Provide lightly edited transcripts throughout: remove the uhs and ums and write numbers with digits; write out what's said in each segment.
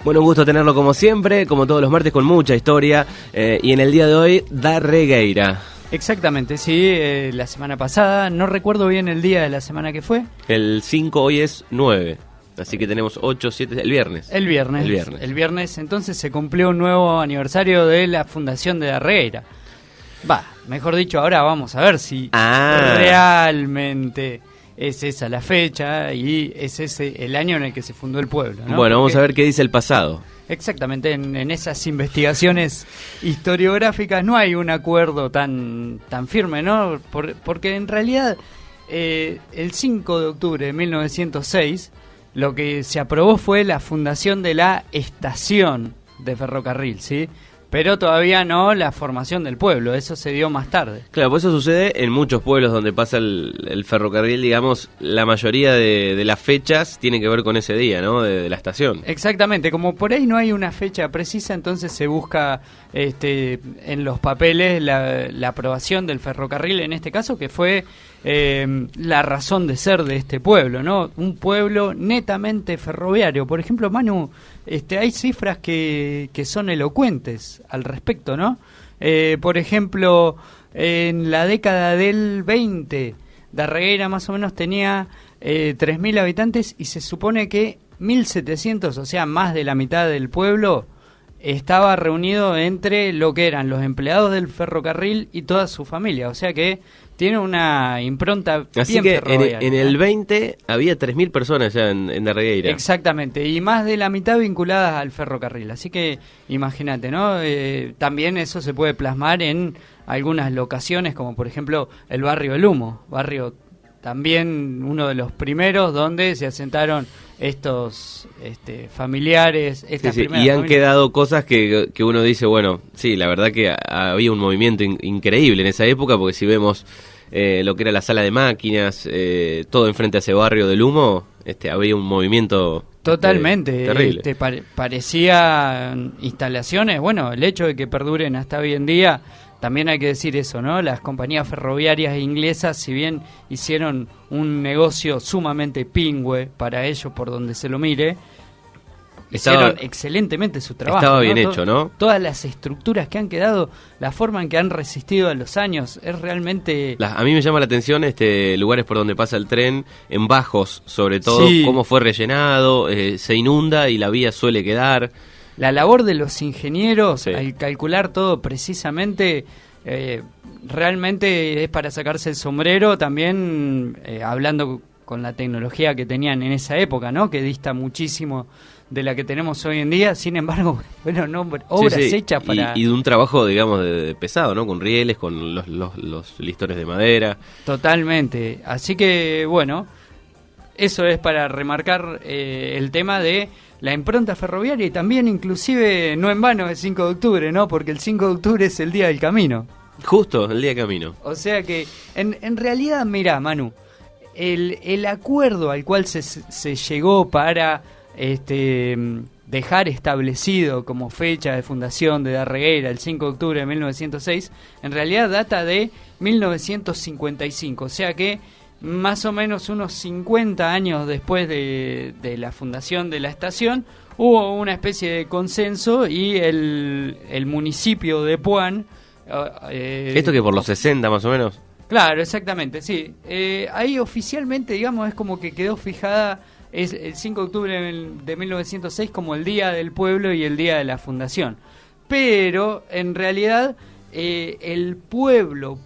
Bueno, un gusto tenerlo como siempre, como todos los martes, con mucha historia. Y en el día de hoy, Darregueira. Exactamente, sí, la semana pasada, no recuerdo bien el día de la semana que fue. El 5 hoy es 9, así que tenemos 8, 7, el viernes. El viernes, entonces se cumplió un nuevo aniversario de la fundación de Darregueira. Mejor dicho, ahora vamos a ver si realmente es esa la fecha y es ese el año en el que se fundó el pueblo, ¿no? Bueno, vamos a ver qué dice el pasado. Exactamente, en esas investigaciones historiográficas no hay un acuerdo tan firme, ¿no? Porque en realidad el 5 de octubre de 1906 lo que se aprobó fue la fundación de la estación de ferrocarril, ¿sí? Pero todavía no la formación del pueblo, eso se dio más tarde. Claro, pues eso sucede en muchos pueblos donde pasa el ferrocarril, digamos, la mayoría de las fechas tienen que ver con ese día, ¿no? De la estación. Exactamente, como por ahí no hay una fecha precisa, entonces se busca en los papeles la aprobación del ferrocarril, en este caso, que fue la razón de ser de este pueblo, ¿no? Un pueblo netamente ferroviario. Por ejemplo, Manu, hay cifras que son elocuentes al respecto, ¿no? Por ejemplo, en la década del 20, Darregueira más o menos tenía 3.000 habitantes y se supone que 1.700, o sea, más de la mitad del pueblo, estaba reunido entre lo que eran los empleados del ferrocarril y toda su familia, o sea que tiene una impronta así bien que ferroviaria. En el 20 había 3.000 personas ya en Darregueira. Exactamente, y más de la mitad vinculadas al ferrocarril, así que imagínate, ¿no? También eso se puede plasmar en algunas locaciones, como por ejemplo el barrio El Humo, barrio también uno de los primeros donde se asentaron estos familiares. Sí, y han quedado cosas que uno dice, bueno, sí, la verdad que había un movimiento increíble en esa época, porque si vemos lo que era la sala de máquinas, todo enfrente a ese barrio del Humo, había un movimiento totalmente terrible. Parecía instalaciones, bueno, el hecho de que perduren hasta hoy en día. También hay que decir eso, ¿no? Las compañías ferroviarias inglesas, si bien hicieron un negocio sumamente pingüe para ellos, por donde se lo mire, hicieron excelentemente su trabajo. Estaba bien hecho, ¿no? Todas las estructuras que han quedado, la forma en que han resistido a los años, es realmente... A mí me llama la atención lugares por donde pasa el tren, en bajos sobre todo, sí, cómo fue rellenado, se inunda y la vía suele quedar... La labor de los ingenieros, sí, al calcular todo precisamente, realmente es para sacarse el sombrero, también hablando con la tecnología que tenían en esa época, ¿no? Que dista muchísimo de la que tenemos hoy en día. Sin embargo, bueno, obras hechas para... Y de un trabajo, digamos, de pesado, ¿no? Con rieles, con los listones de madera. Totalmente. Así que, bueno, eso es para remarcar el tema de la impronta ferroviaria, y también inclusive no en vano el 5 de octubre, ¿no? Porque el 5 de octubre es el Día del Camino. Justo, el Día del Camino. O sea que, en realidad, mirá, Manu, el acuerdo al cual se llegó para dejar establecido como fecha de fundación de Darregueira el 5 de octubre de 1906, en realidad data de 1955, o sea que más o menos unos 50 años después de la fundación de la estación, hubo una especie de consenso y el municipio de Puan... ¿Esto que por los 60 más o menos? Claro, exactamente, sí. Ahí oficialmente, digamos, es como que quedó fijada el 5 de octubre de 1906 como el Día del Pueblo y el Día de la Fundación. Pero, en realidad... el pueblo,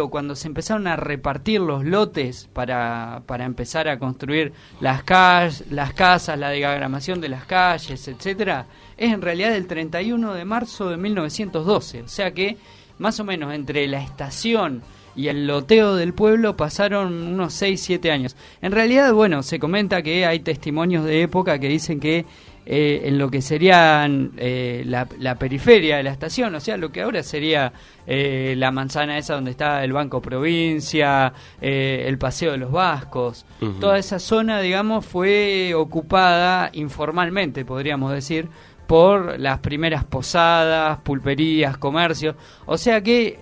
cuando se empezaron a repartir los lotes para empezar a construir las casas, la diagramación de las calles, etcétera, es en realidad el 31 de marzo de 1912, o sea que más o menos entre la estación y el loteo del pueblo pasaron unos 6-7 años. En realidad, bueno, se comenta que hay testimonios de época que dicen que en lo que serían la periferia de la estación, o sea, lo que ahora sería la manzana esa donde está el Banco Provincia, el Paseo de los Vascos, toda esa zona, digamos, fue ocupada informalmente, podríamos decir, por las primeras posadas, pulperías, comercios, o sea que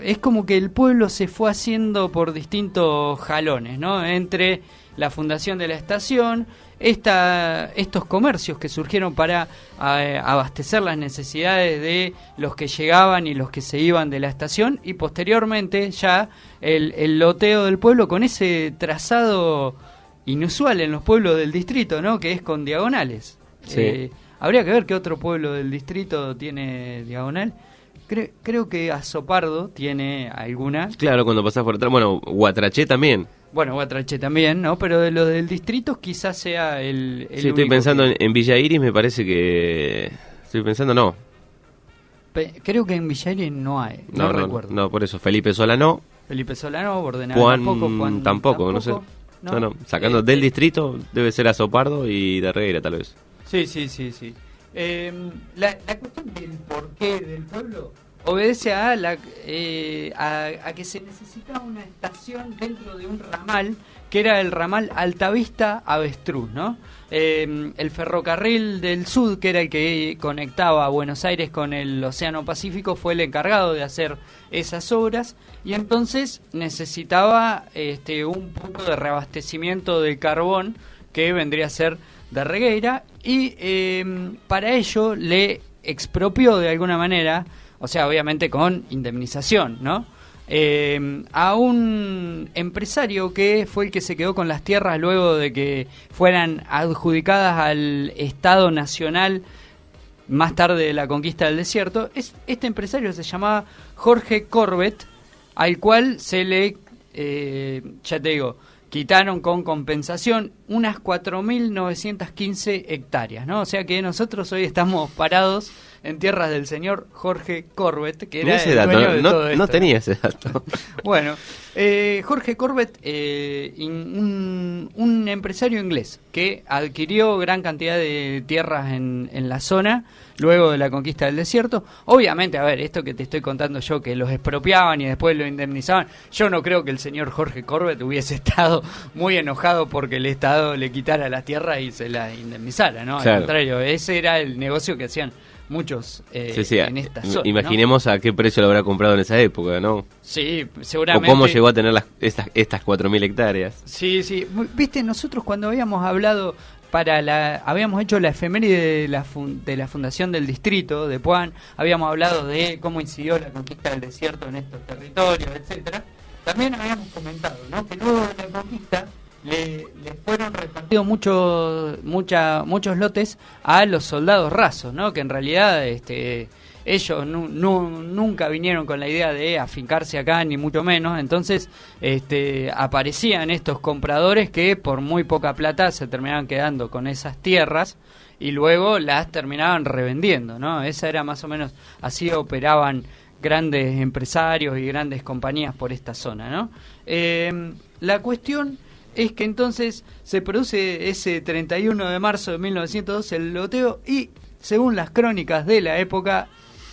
es como que el pueblo se fue haciendo por distintos jalones, ¿no? Entre la fundación de la estación, estos comercios que surgieron para abastecer las necesidades de los que llegaban y los que se iban de la estación, y posteriormente ya el loteo del pueblo con ese trazado inusual en los pueblos del distrito, ¿no? Que es con diagonales. Sí. Habría que ver qué otro pueblo del distrito tiene diagonal. Creo que Azopardo tiene alguna. Claro, cuando pasás por atrás. Bueno, Guatraché también. Bueno, Guatraché también, ¿no? Pero de lo del distrito quizás sea el sí, estoy único pensando que... en Villa Iris, me parece que... Estoy pensando, no. Creo que en Villa Iris no hay, no recuerdo. No, por eso, Felipe Solá no. Felipe Solá no, Bordenave Juan tampoco, tampoco, no sé. No, sacando del distrito debe ser Azopardo y de Regueira, tal vez. Sí. La cuestión del porqué del pueblo obedece a que se necesitaba una estación dentro de un ramal, que era el ramal Altavista-Avestruz, ¿no? El ferrocarril del sur, que era el que conectaba a Buenos Aires con el Océano Pacífico, fue el encargado de hacer esas obras, y entonces necesitaba un poco de reabastecimiento del carbón, que vendría a ser de Regueira, y para ello le expropió de alguna manera, o sea, obviamente con indemnización, ¿no? A un empresario que fue el que se quedó con las tierras luego de que fueran adjudicadas al Estado Nacional más tarde de la conquista del desierto. Este empresario se llamaba Jorge Corbett, al cual se le, ya te digo, quitaron con compensación unas 4.915 hectáreas, ¿no? O sea que nosotros hoy estamos parados en tierras del señor Jorge Corbett, que era ese el dato, dueño de todo esto. No tenía ese dato. Bueno, Jorge Corbett, un empresario inglés que adquirió gran cantidad de tierras en la zona luego de la conquista del desierto. Obviamente, a ver, esto que te estoy contando yo, que los expropiaban y después lo indemnizaban, yo no creo que el señor Jorge Corbett hubiese estado muy enojado porque el Estado le quitara las tierras y se las indemnizara, ¿no? Claro. Al contrario, ese era el negocio que hacían muchos sí, en esta zona. Imaginemos, ¿no?, a qué precio lo habrá comprado en esa época, ¿no? Sí, seguramente. O cómo llegó a tener estas 4.000 hectáreas. Sí. Viste, nosotros cuando habíamos hablado habíamos hecho la efeméride de la fundación del distrito de Puan, habíamos hablado de cómo incidió la conquista del desierto en estos territorios, etcétera. También habíamos comentado, ¿no?, que luego de la conquista le fueron repartidos muchos lotes a los soldados rasos, ¿no? Que en realidad ellos nunca vinieron con la idea de afincarse acá, ni mucho menos. Entonces aparecían estos compradores que por muy poca plata se terminaban quedando con esas tierras y luego las terminaban revendiendo, ¿no? Esa era más o menos, así operaban grandes empresarios y grandes compañías por esta zona, ¿no? La cuestión es que entonces se produce ese 31 de marzo de 1912 el loteo, y según las crónicas de la época,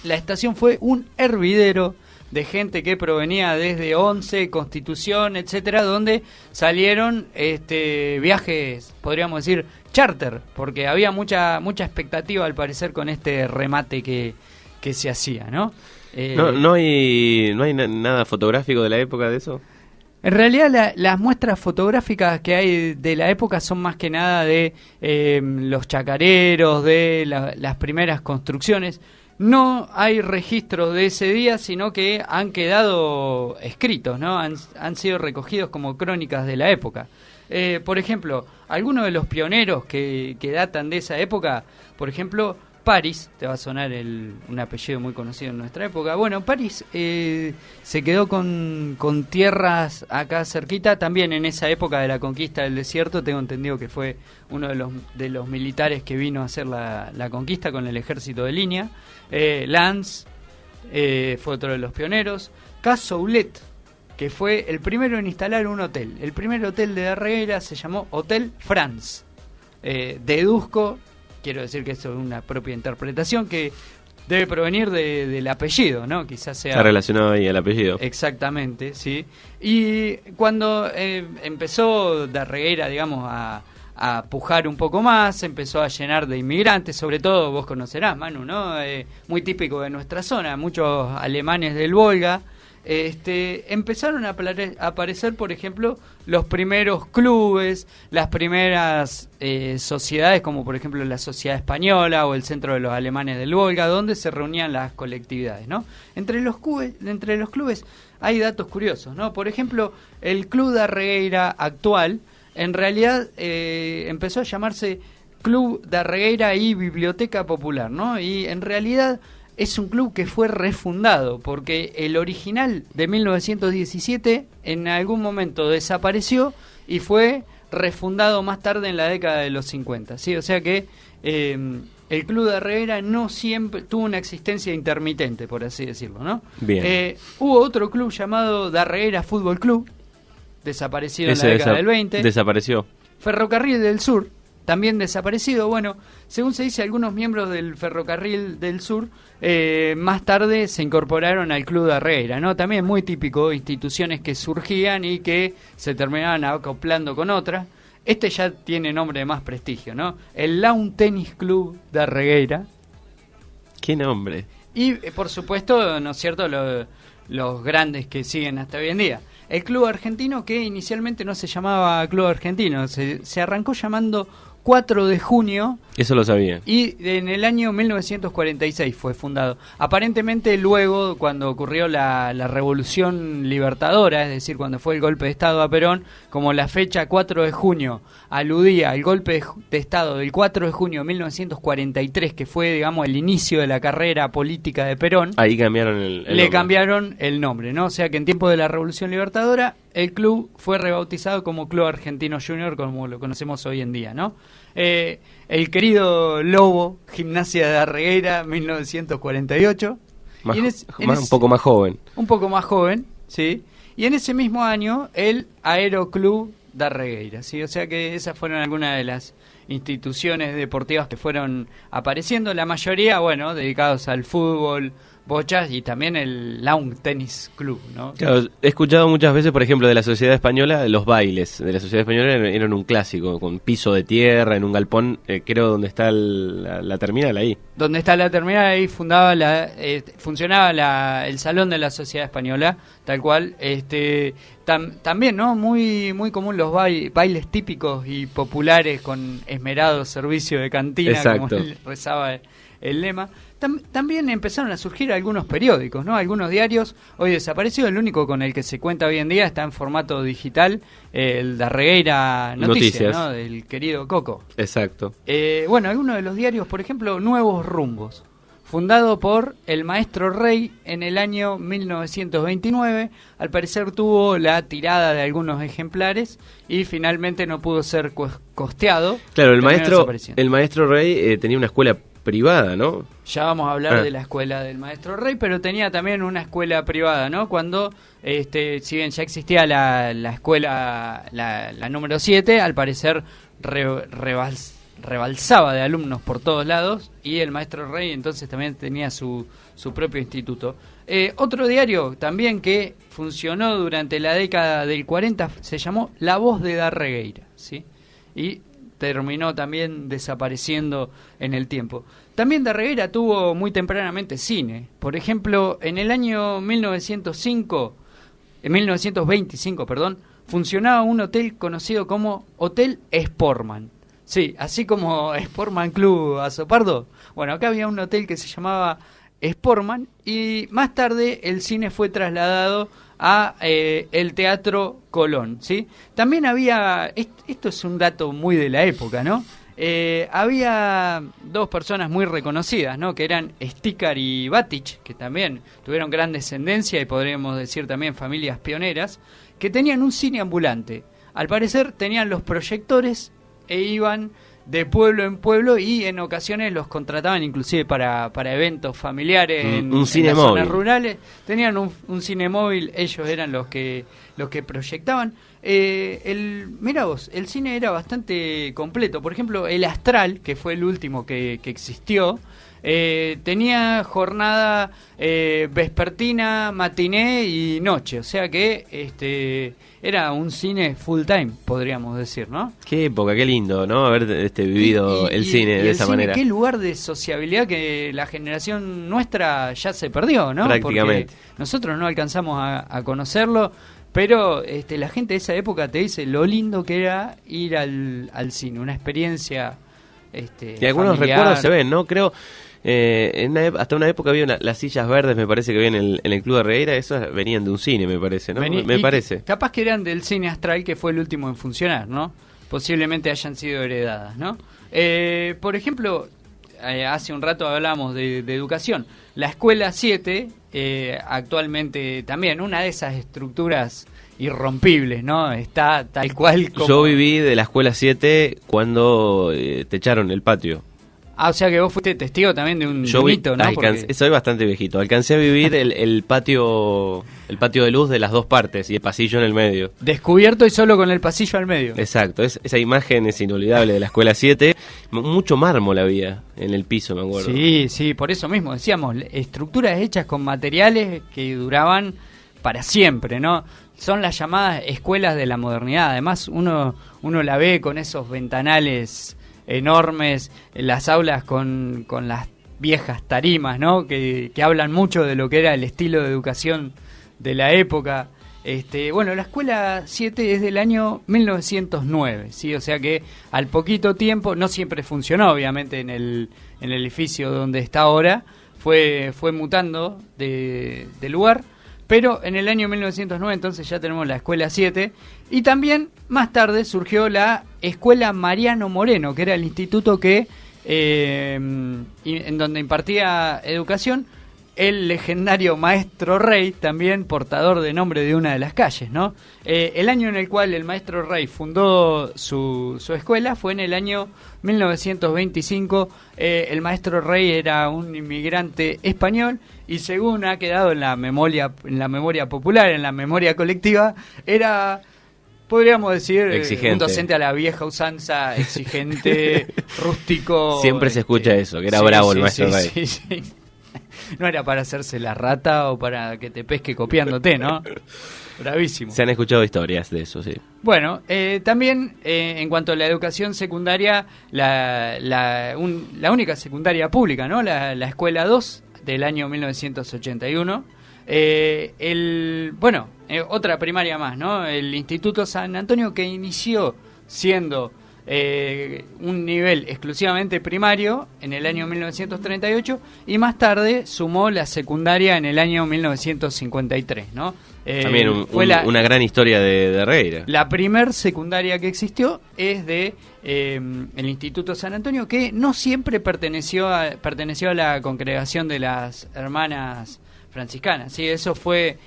la estación fue un hervidero de gente que provenía desde Once, Constitución, etcétera, donde salieron viajes, podríamos decir, charter, porque había mucha expectativa al parecer con este remate que se hacía, ¿no? No hay nada fotográfico de la época de eso. En realidad las muestras fotográficas que hay de la época son más que nada de los chacareros, de las primeras construcciones. No hay registros de ese día, sino que han quedado escritos, ¿no? Han sido recogidos como crónicas de la época. Por ejemplo, algunos de los pioneros que datan de esa época, por ejemplo, París, te va a sonar un apellido muy conocido en nuestra época. Bueno, París se quedó con tierras acá cerquita, también en esa época de la conquista del desierto. Tengo entendido que fue uno de los militares que vino a hacer la conquista con el ejército de línea. Lance fue otro de los pioneros. Cassoulet, que fue el primero en instalar un hotel. El primer hotel de Regueira se llamó Hotel France. Deduzco, quiero decir que esto es una propia interpretación, que debe provenir del apellido, ¿no? Quizás sea... Está relacionado ahí al apellido. Exactamente, sí. Y cuando empezó de Regueira, digamos, a pujar un poco más, empezó a llenar de inmigrantes, sobre todo, vos conocerás, Manu, ¿no? Muy típico de nuestra zona, muchos alemanes del Volga, empezaron a aparecer, por ejemplo, los primeros clubes, las primeras sociedades, como por ejemplo la Sociedad Española o el Centro de los Alemanes del Volga, donde se reunían las colectividades, ¿no? Entre los clubes hay datos curiosos, ¿no? Por ejemplo, el Club Darregueira actual, en realidad empezó a llamarse Club Darregueira y Biblioteca Popular, ¿no? Y en realidad es un club que fue refundado, porque el original de 1917 en algún momento desapareció y fue refundado más tarde en la década de los 50, ¿sí? O sea que el Club Darregueira no siempre tuvo una existencia intermitente, por así decirlo, ¿no? Bien. Hubo otro club llamado Darregueira Fútbol Club, desaparecido en la década del 20. Desapareció. Ferrocarril del Sur, también desaparecido. Bueno, según se dice, algunos miembros del Ferrocarril del Sur más tarde se incorporaron al Club Darregueira, ¿no? También muy típico, instituciones que surgían y que se terminaban acoplando con otras. Este ya tiene nombre de más prestigio, ¿no? El Lawn Tennis Club Darregueira. ¿Qué nombre? Y, por supuesto, ¿no es cierto?, los grandes que siguen hasta hoy en día. El Club Argentino, que inicialmente no se llamaba Club Argentino, se arrancó llamando 4 de junio. Eso lo sabía. Y en el año 1946 fue fundado. Aparentemente luego, cuando ocurrió la Revolución Libertadora, es decir, cuando fue el golpe de Estado a Perón, como la fecha 4 de junio aludía al golpe de Estado del 4 de junio de 1943, que fue, digamos, el inicio de la carrera política de Perón. Ahí cambiaron el nombre. Cambiaron el nombre, ¿no? O sea que en tiempo de la Revolución Libertadora, el club fue rebautizado como Club Argentino Junior, como lo conocemos hoy en día, ¿no? El querido Lobo, Gimnasia de Darregueira, 1948. Un poco más joven. Un poco más joven, sí. Y en ese mismo año, el Aeroclub Darregueira, ¿sí? O sea que esas fueron algunas de las instituciones deportivas que fueron apareciendo, la mayoría, bueno, dedicados al fútbol, bochas y también el Lawn Tennis Club, ¿no? Claro, he escuchado muchas veces, por ejemplo, de la Sociedad Española, los bailes de la Sociedad Española eran un clásico, con piso de tierra, en un galpón, creo, donde está la terminal ahí. Donde está la terminal, ahí funcionaba el Salón de la Sociedad Española, tal cual. También, ¿no? Muy común los bailes típicos y populares con esmerado servicio de cantina, exacto, como rezaba el lema. También empezaron a surgir algunos periódicos, ¿no? Algunos diarios, hoy desaparecido. El único con el que se cuenta hoy en día está en formato digital, el Darregueira Noticias, ¿no? Del querido Coco. Exacto. Bueno, algunos de los diarios, por ejemplo, Nuevos Rumbos, fundado por el maestro Rey en el año 1929, al parecer tuvo la tirada de algunos ejemplares y finalmente no pudo ser costeado. Claro, el maestro Rey tenía una escuela privada, ¿no? Ya vamos a hablar de la escuela del maestro Rey, pero tenía también una escuela privada, ¿no? Cuando, si bien ya existía la escuela, la número 7, al parecer rebalsaba de alumnos por todos lados, y el maestro Rey entonces también tenía su propio instituto. Otro diario también que funcionó durante la década del 40 se llamó La Voz de Darregueira, ¿sí? Y terminó también desapareciendo en el tiempo. También Darregueira tuvo muy tempranamente cine. Por ejemplo, en el año 1925, funcionaba un hotel conocido como Hotel Sportman. Sí, así como Sportman Club Azopardo. Bueno, acá había un hotel que se llamaba Sportman y más tarde el cine fue trasladado a el Teatro Colón, ¿sí? También había, esto es un dato muy de la época, ¿no? Había dos personas muy reconocidas, ¿no? Que eran Stikar y Batic, que también tuvieron gran descendencia y podríamos decir también familias pioneras, que tenían un cine ambulante. Al parecer tenían los proyectores e iban de pueblo en pueblo y en ocasiones los contrataban inclusive para eventos familiares en las zonas rurales. Tenían un cine móvil, ellos eran los que proyectaban. Mira vos, el cine era bastante completo. Por ejemplo, el Astral, que fue el último que existió, tenía jornada vespertina, matiné y noche. O sea que era un cine full time, podríamos decir, ¿no? Qué época, qué lindo, ¿no? Haber vivido el cine de esa manera. Qué lugar de sociabilidad que la generación nuestra ya se perdió, ¿no? Prácticamente. Porque nosotros no alcanzamos a conocerlo. Pero la gente de esa época te dice lo lindo que era ir al cine, una experiencia y algunos familiar. recuerdos se ven, ¿no? Creo, hasta una época había las sillas verdes, me parece que había en el Club de Regueira, esas venían de un cine, me parece, ¿no? Me parece. Capaz que eran del cine Astral, que fue el último en funcionar, ¿no? Posiblemente hayan sido heredadas, ¿no? Por ejemplo, hace un rato hablamos de educación. La Escuela 7, actualmente también, una de esas estructuras irrompibles, ¿no? Está tal cual como... Yo viví de la Escuela 7 cuando te echaron el patio. Ah, o sea que vos fuiste testigo también de un mito, ¿no? Soy bastante viejito. Alcancé a vivir el patio de luz de las dos partes y el pasillo en el medio. Descubierto y solo con el pasillo al medio. Exacto, esa imagen es inolvidable de la Escuela 7. Mucho mármol había en el piso, me acuerdo. Sí, por eso mismo decíamos, estructuras hechas con materiales que duraban para siempre, ¿no? Son las llamadas escuelas de la modernidad. Además, uno la ve con esos ventanales enormes, las aulas con las viejas tarimas, ¿no? Que hablan mucho de lo que era el estilo de educación de la época. Bueno, la Escuela 7 es del año 1909, ¿sí? O sea que al poquito tiempo, no siempre funcionó, obviamente, en el edificio donde está ahora, fue mutando de lugar, pero en el año 1909 entonces ya tenemos la Escuela 7, y también más tarde surgió la Escuela Mariano Moreno, que era el instituto que en donde impartía educación el legendario Maestro Rey, también portador de nombre de una de las calles, ¿no? El año en el cual el Maestro Rey fundó su escuela fue en el año 1925. El Maestro Rey era un inmigrante español y, según ha quedado en la memoria popular, en la memoria colectiva, era, podríamos decir, un docente a la vieja usanza, exigente, rústico. Siempre se escucha eso, que era bravo el Maestro Rey. Sí. No era para hacerse la rata o para que te pesque copiándote, ¿no? Bravísimo. Se han escuchado historias de eso, sí. Bueno, también en cuanto a la educación secundaria, la única secundaria pública, ¿no? La Escuela 2 del año 1981. Otra primaria más, ¿no? El Instituto San Antonio, que inició siendo un nivel exclusivamente primario en el año 1938 y más tarde sumó la secundaria en el año 1953, ¿no? También una gran historia de Regueira. La primer secundaria que existió es de el Instituto San Antonio, que no siempre perteneció a la congregación de las hermanas franciscanas, ¿sí? Eso fue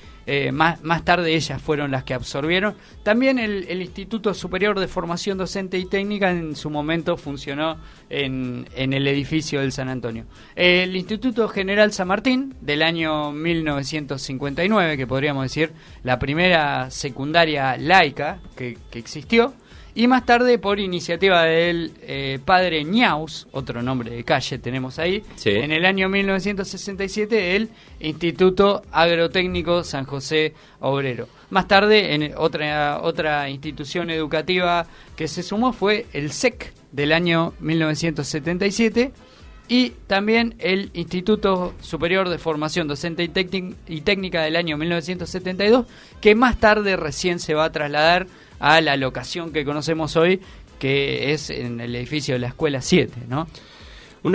más tarde, ellas fueron las que absorbieron. También el Instituto Superior de Formación Docente y Técnica en su momento funcionó en el edificio del San Antonio. El Instituto General San Martín del año 1959, que podríamos decir la primera secundaria laica que existió. Y más tarde, por iniciativa del padre Ñaus, otro nombre de calle tenemos ahí, sí. En el año 1967, el Instituto Agrotécnico San José Obrero. Más tarde, en otra institución educativa que se sumó fue el SEC del año 1977, y también el Instituto Superior de Formación Docente y Técnica del año 1972, que más tarde recién se va a trasladar a la locación que conocemos hoy, que es en el edificio de la Escuela 7, ¿no? Un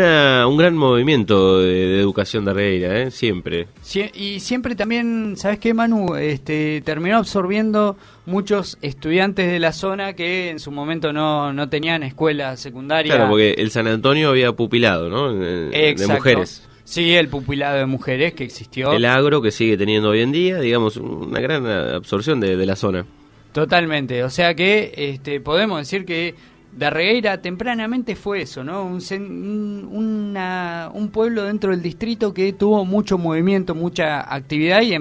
gran movimiento de educación de Regueira, siempre. Y siempre también, ¿sabes qué, Manu? Terminó absorbiendo muchos estudiantes de la zona que en su momento no tenían escuela secundaria. Claro, porque el San Antonio había pupilado, ¿no? De mujeres. Sí, el pupilado de mujeres que existió. El agro que sigue teniendo hoy en día, digamos, una gran absorción de la zona. Totalmente, o sea que podemos decir que Darregueira tempranamente fue eso, ¿no? Un pueblo dentro del distrito que tuvo mucho movimiento, mucha actividad y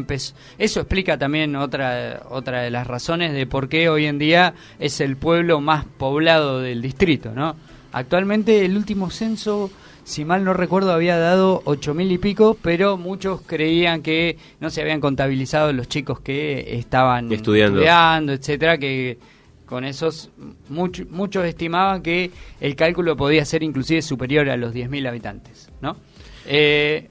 eso explica también otra de las razones de por qué hoy en día es el pueblo más poblado del distrito, ¿no? Actualmente el último censo, si mal no recuerdo, había dado 8.000 y pico, pero muchos creían que no se habían contabilizado los chicos que estaban estudiando, etcétera, que con esos muchos estimaban que el cálculo podía ser inclusive superior a los 10.000 habitantes, ¿no?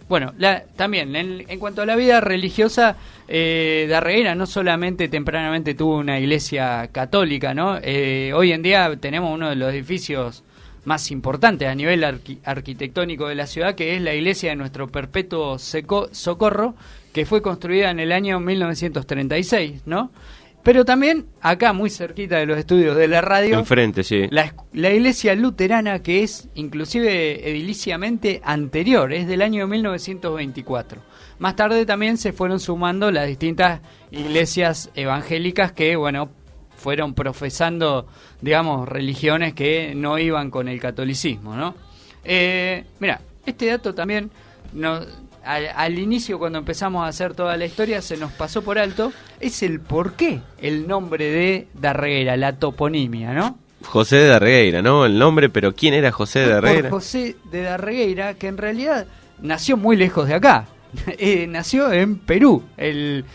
Bueno, también en cuanto a la vida religiosa, Darregueira no solamente tempranamente tuvo una iglesia católica, ¿no? Hoy en día tenemos uno de los edificios más importantes a nivel arquitectónico de la ciudad, que es la iglesia de Nuestro Perpetuo Socorro, que fue construida en el año 1936, ¿no? Pero también, acá muy cerquita de los estudios de la radio, enfrente, sí, la iglesia luterana, que es inclusive ediliciamente anterior, es del año 1924. Más tarde también se fueron sumando las distintas iglesias evangélicas que, bueno, fueron profesando, digamos, religiones que no iban con el catolicismo, ¿no? Mira, este dato también al inicio, cuando empezamos a hacer toda la historia, se nos pasó por alto, es el por qué el nombre de Darregueira, la toponimia, ¿no? José de Darregueira, ¿no? El nombre, pero ¿quién era José de Darregueira? Por José de Darregueira, que en realidad nació muy lejos de acá, nació en Perú, el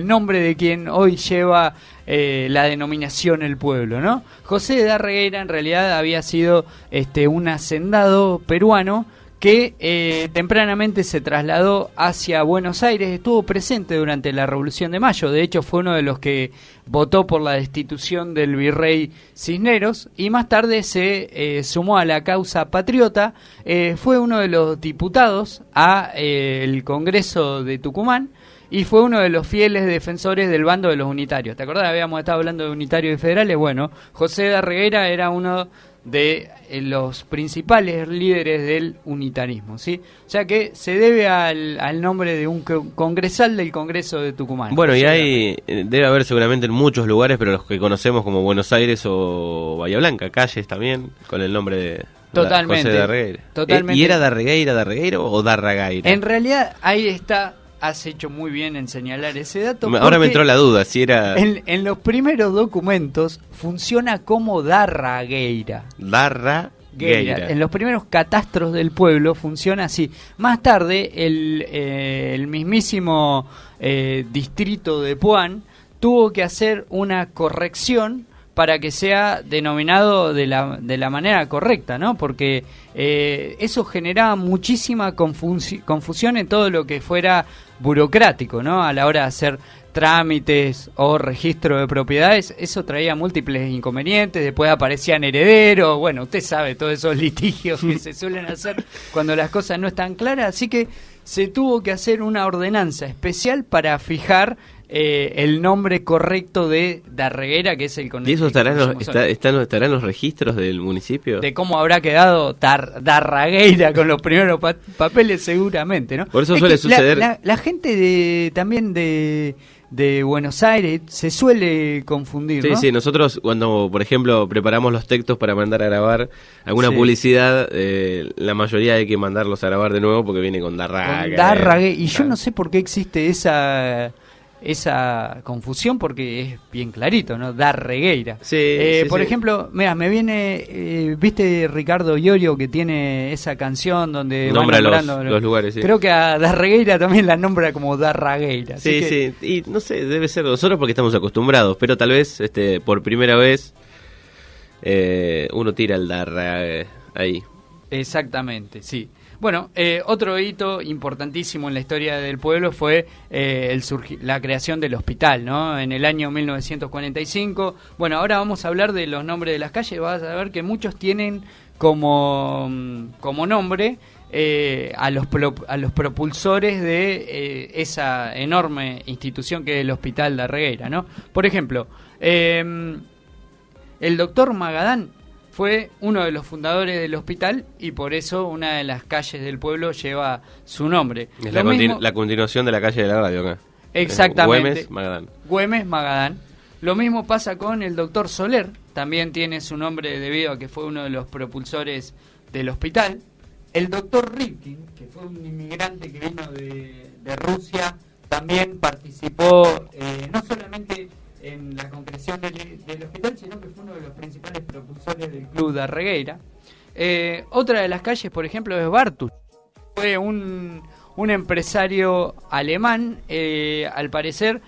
nombre de quien hoy lleva la denominación el pueblo, ¿no? José de Darregueira en realidad había sido un hacendado peruano que tempranamente se trasladó hacia Buenos Aires, estuvo presente durante la Revolución de Mayo, de hecho fue uno de los que votó por la destitución del virrey Cisneros y más tarde se sumó a la causa patriota, fue uno de los diputados el Congreso de Tucumán y fue uno de los fieles defensores del bando de los unitarios. ¿Te acordás? Habíamos estado hablando de unitarios y federales. Bueno, José Darregueira era uno de los principales líderes del unitarismo, ¿sí? O sea que se debe al nombre de un congresal del Congreso de Tucumán. Bueno, y debe haber seguramente en muchos lugares, pero los que conocemos como Buenos Aires o Bahía Blanca, calles también con el nombre de totalmente, José Darregueira. Totalmente. ¿Y era Darregueira o Darragaira? En realidad ahí está. Has hecho muy bien en señalar ese dato. Ahora me entró la duda, si era... En los primeros documentos funciona como Darragueira. Darragueira. En los primeros catastros del pueblo funciona así. Más tarde, el mismísimo distrito de Puan tuvo que hacer una corrección para que sea denominado de la manera correcta, ¿no? Porque eso generaba muchísima confusión en todo lo que fuera burocrático, ¿no? A la hora de hacer trámites o registro de propiedades, eso traía múltiples inconvenientes, después aparecían herederos, bueno, usted sabe todos esos litigios que se suelen hacer cuando las cosas no están claras, así que se tuvo que hacer una ordenanza especial para fijar el nombre correcto de Darregueira, que es el con ¿Y eso estará en los registros del municipio? De cómo habrá quedado Darragueira con los primeros papeles, seguramente, ¿no? Por eso suele suceder. La gente también de Buenos Aires se suele confundir, ¿no? Sí, nosotros cuando, por ejemplo, preparamos los textos para mandar a grabar alguna publicidad, la mayoría hay que mandarlos a grabar de nuevo porque viene con Darragueira. Y yo no sé por qué existe esa confusión, porque es bien clarito, ¿no? Darregueira. Por ejemplo, mira, me viene, ¿viste Ricardo Iorio que tiene esa canción donde nombra los lugares? Sí. Creo que a Darregueira también la nombra como Darragueira. Sí, y no sé, debe ser nosotros porque estamos acostumbrados, pero tal vez por primera vez uno tira el Darra ahí. Exactamente, sí. Bueno, otro hito importantísimo en la historia del pueblo fue la creación del hospital, ¿no? En el año 1945. Bueno, ahora vamos a hablar de los nombres de las calles. Vas a ver que muchos tienen como nombre a los propulsores de esa enorme institución que es el Hospital Darregueira, ¿no? Por ejemplo, el doctor Magadán fue uno de los fundadores del hospital y por eso una de las calles del pueblo lleva su nombre. Es la continuación de la calle de la radio acá. Exactamente. Güemes Magadán. Güemes Magadán. Lo mismo pasa con el doctor Soler, también tiene su nombre debido a que fue uno de los propulsores del hospital. El doctor Rifkin, que fue un inmigrante que vino de Rusia, también participó no solamente en la concreción del hospital, sino que fue uno de los principales propulsores del Club Darregueira. Otra de las calles, por ejemplo, es Bartusch. Fue un empresario alemán, al parecer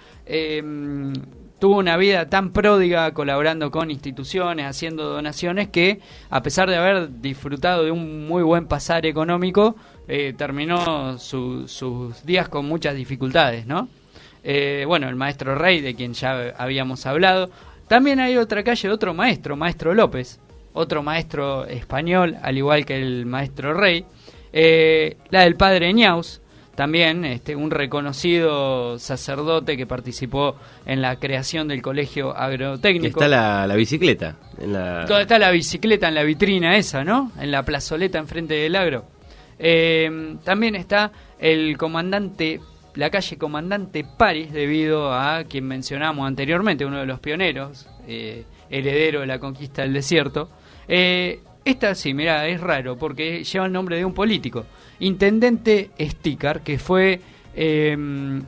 tuvo una vida tan pródiga colaborando con instituciones, haciendo donaciones, que a pesar de haber disfrutado de un muy buen pasar económico, terminó sus días con muchas dificultades, ¿no? Bueno, el maestro Rey, de quien ya habíamos hablado. También hay otra calle, otro maestro López, otro maestro español, al igual que el maestro Rey. La del padre Ñaus, también un reconocido sacerdote que participó en la creación del colegio agrotécnico. Está la bicicleta. ¿Dónde está la bicicleta? En la vitrina esa, ¿no? En la plazoleta enfrente del agro. También está la calle Comandante París, debido a quien mencionamos anteriormente, uno de los pioneros, heredero de la conquista del desierto. Esta sí, mirá, es raro, porque lleva el nombre de un político, Intendente Estícar, que fue un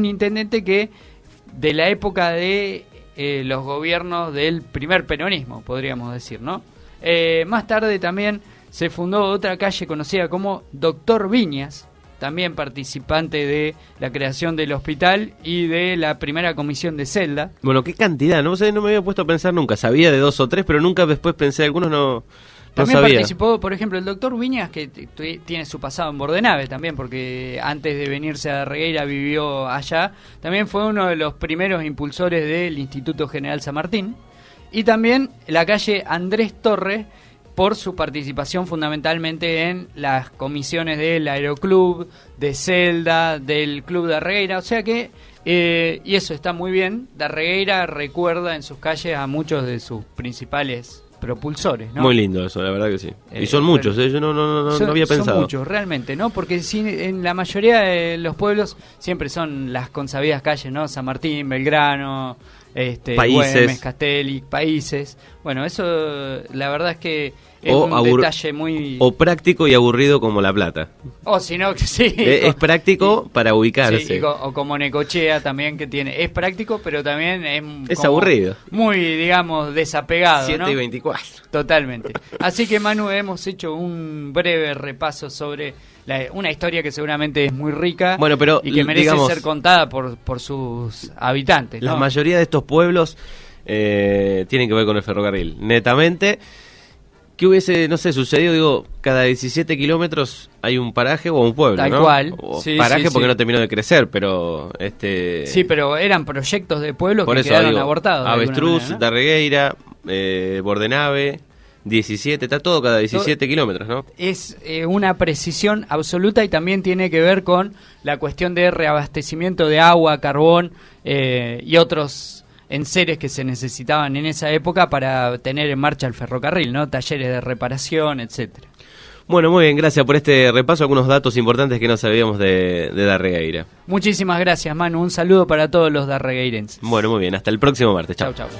intendente que de la época de los gobiernos del primer peronismo, podríamos decir, ¿no? Más tarde también se fundó otra calle conocida como Doctor Viñas, también participante de la creación del hospital y de la primera comisión de celda. Bueno, qué cantidad, no sé, no me había puesto a pensar nunca. Sabía de 2 o 3, pero nunca después pensé, algunos no también sabía. Participó, por ejemplo, el doctor Viñas, que tiene su pasado en Bordenave también, porque antes de venirse a Darregueira vivió allá. También fue uno de los primeros impulsores del Instituto General San Martín. Y también la calle Andrés Torres, por su participación fundamentalmente en las comisiones del Aeroclub, de Celda, del Club Darregueira. O sea que, y eso está muy bien, Darregueira recuerda en sus calles a muchos de sus principales propulsores, ¿no? Muy lindo eso, la verdad que sí. Y son muchos, yo no había pensado. Son muchos, realmente, ¿no? Porque en la mayoría de los pueblos siempre son las consabidas calles, ¿no? San Martín, Belgrano, Güemes, Castelli, Países. Bueno, eso la verdad es que es un detalle muy... O práctico y aburrido como La Plata. O si no, sí. Es práctico para ubicarse. Sí, o como Necochea también, que es práctico, pero también es aburrido. Muy, digamos, desapegado, 7 ¿no? y 24. Totalmente. Así que, Manu, hemos hecho un breve repaso sobre una historia que seguramente es muy rica, bueno, pero, y que merece ser contada por sus habitantes, ¿no? La mayoría de estos pueblos tienen que ver con el ferrocarril, netamente. ¿Qué hubiese, no sé, sucedido? Digo, cada 17 kilómetros hay un paraje o un pueblo, tal ¿no? cual. O sí, paraje sí, porque sí. no terminó de crecer, pero... Sí, pero eran proyectos de pueblos que quedaron abortados. Avestruz, manera, ¿no? Darregueira, Bordenave, 17, está todo cada 17 kilómetros, ¿no? Es una precisión absoluta, y también tiene que ver con la cuestión de reabastecimiento de agua, carbón y otros enseres que se necesitaban en esa época para tener en marcha el ferrocarril, ¿no? Talleres de reparación, etcétera. Bueno, muy bien, gracias por este repaso, algunos datos importantes que no sabíamos de Darregueira. Muchísimas gracias, Manu, un saludo para todos los darregueirenses. Bueno, muy bien, hasta el próximo martes, chao. Chau, chau.